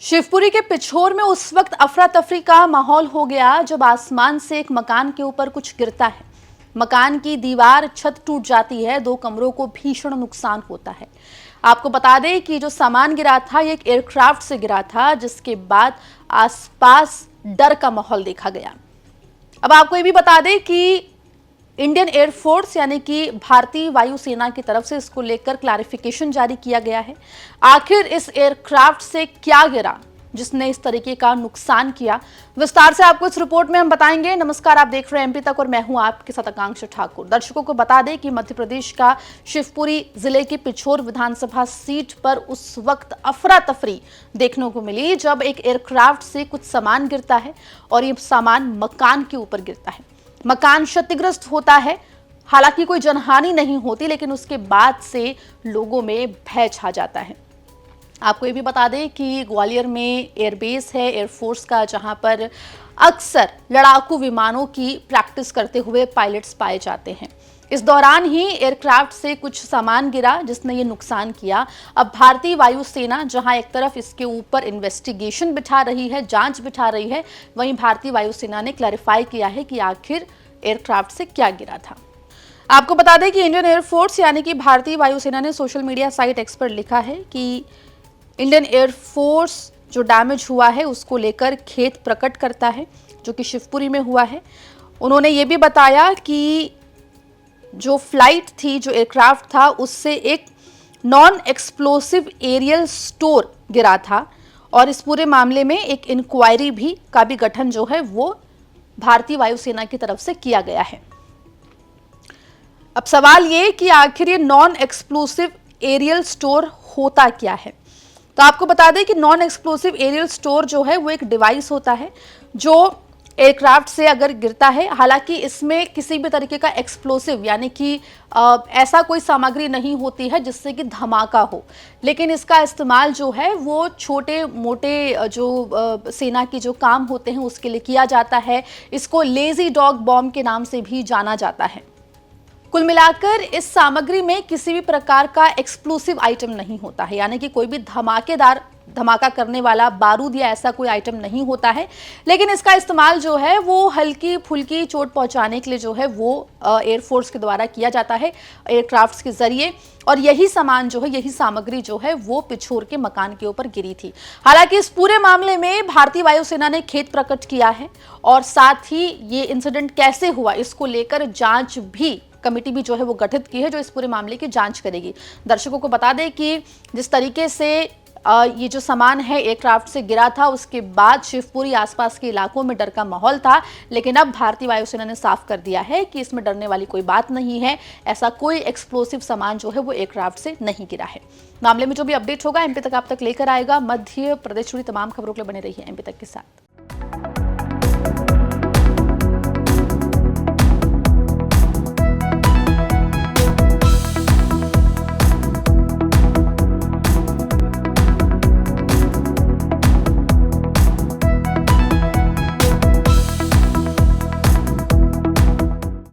शिवपुरी के पिछोर में उस वक्त अफरा तफरी का माहौल हो गया जब आसमान से एक मकान के ऊपर कुछ गिरता है। मकान की दीवार छत टूट जाती है, 2 कमरों को भीषण नुकसान होता है। आपको बता दें कि जो सामान गिरा था ये एक एयरक्राफ्ट से गिरा था, जिसके बाद आसपास डर का माहौल देखा गया। अब आपको ये भी बता दें कि इंडियन एयरफोर्स यानी कि भारतीय वायुसेना की तरफ से इसको लेकर क्लैरिफिकेशन जारी किया गया है। आखिर इस एयरक्राफ्ट से क्या गिरा जिसने इस तरीके का नुकसान किया, विस्तार से आपको इस रिपोर्ट में हम बताएंगे। नमस्कार, आप देख रहे हैं एमपी तक और मैं हूं आपके साथ आकांक्षा ठाकुर। दर्शकों को बता दें कि मध्य प्रदेश का शिवपुरी जिले की पिछोर विधानसभा सीट पर उस वक्त अफरा तफरी देखने को मिली जब एक एयरक्राफ्ट से कुछ सामान गिरता है और ये सामान मकान के ऊपर गिरता है। मकान क्षतिग्रस्त होता है, हालांकि कोई जनहानि नहीं होती, लेकिन उसके बाद से लोगों में भय छा जाता है। आपको ये भी बता दें कि ग्वालियर में एयरबेस है एयरफोर्स का, जहां पर अक्सर लड़ाकू विमानों की प्रैक्टिस करते हुए पायलट्स पाए जाते हैं। इस दौरान ही एयरक्राफ्ट से कुछ सामान गिरा जिसने ये नुकसान किया। अब भारतीय वायुसेना जहां एक तरफ इसके ऊपर इन्वेस्टिगेशन बिठा रही है, जांच बिठा रही है, वहीं भारतीय वायुसेना ने क्लैरिफाई किया है कि आखिर एयरक्राफ्ट से क्या गिरा था। आपको बता दें कि इंडियन एयरफोर्स यानी कि भारतीय वायुसेना ने सोशल मीडिया साइट एक्स पर लिखा है कि इंडियन एयरफोर्स जो डैमेज हुआ है उसको लेकर खेद प्रकट करता है, जो कि शिवपुरी में हुआ है। उन्होंने ये भी बताया कि जो फ्लाइट थी, जो एयरक्राफ्ट था, उससे एक नॉन एक्सप्लोसिव एरियल स्टोर गिरा था और इस पूरे मामले में एक इंक्वायरी का भी गठन जो है वो भारतीय वायुसेना की तरफ से किया गया है। अब सवाल ये कि आखिर ये नॉन एक्सप्लोसिव एरियल स्टोर होता क्या है। तो आपको बता दें कि नॉन एक्सप्लोसिव एरियल स्टोर जो है वो एक डिवाइस होता है जो एयरक्राफ्ट से अगर गिरता है, हालांकि इसमें किसी भी तरीके का एक्सप्लोसिव यानी कि ऐसा कोई सामग्री नहीं होती है जिससे कि धमाका हो, लेकिन इसका इस्तेमाल जो है वो छोटे मोटे जो सेना की जो काम होते हैं उसके लिए किया जाता है। इसको लेजी डॉग बॉम्ब के नाम से भी जाना जाता है। कुल मिलाकर इस सामग्री में किसी भी प्रकार का एक्सप्लोसिव आइटम नहीं होता है, यानी कि कोई भी धमाका करने वाला बारूद या ऐसा कोई आइटम नहीं होता है, लेकिन इसका इस्तेमाल जो है वो हल्की फुल्की चोट पहुंचाने के लिए जो है वो एयरफोर्स के द्वारा किया जाता है एयरक्राफ्ट्स के जरिए। और यही सामान जो है, यही सामग्री जो है वो पिछोर के मकान के ऊपर गिरी थी। हालांकि इस पूरे मामले में भारतीय वायुसेना ने खेद प्रकट किया है और साथ ही ये इंसिडेंट कैसे हुआ इसको लेकर जांच भी कमेटी भी जो है वो गठित की है, जो इस पूरे मामले की जांच करेगी। दर्शकों को बता दें कि जिस तरीके से ये जो सामान है एयरक्राफ्ट से गिरा था, उसके बाद शिवपुरी आसपास के इलाकों में डर का माहौल था, लेकिन अब भारतीय वायुसेना ने साफ कर दिया है कि इसमें डरने वाली कोई बात नहीं है। ऐसा कोई एक्सप्लोसिव सामान जो है वो एयरक्राफ्ट से नहीं गिरा है। मामले में जो भी अपडेट होगा एमपी तक आप तक लेकर आएगा। मध्य प्रदेश जुड़ी तमाम खबरों के लिए बने रहिए एमपी तक के साथ।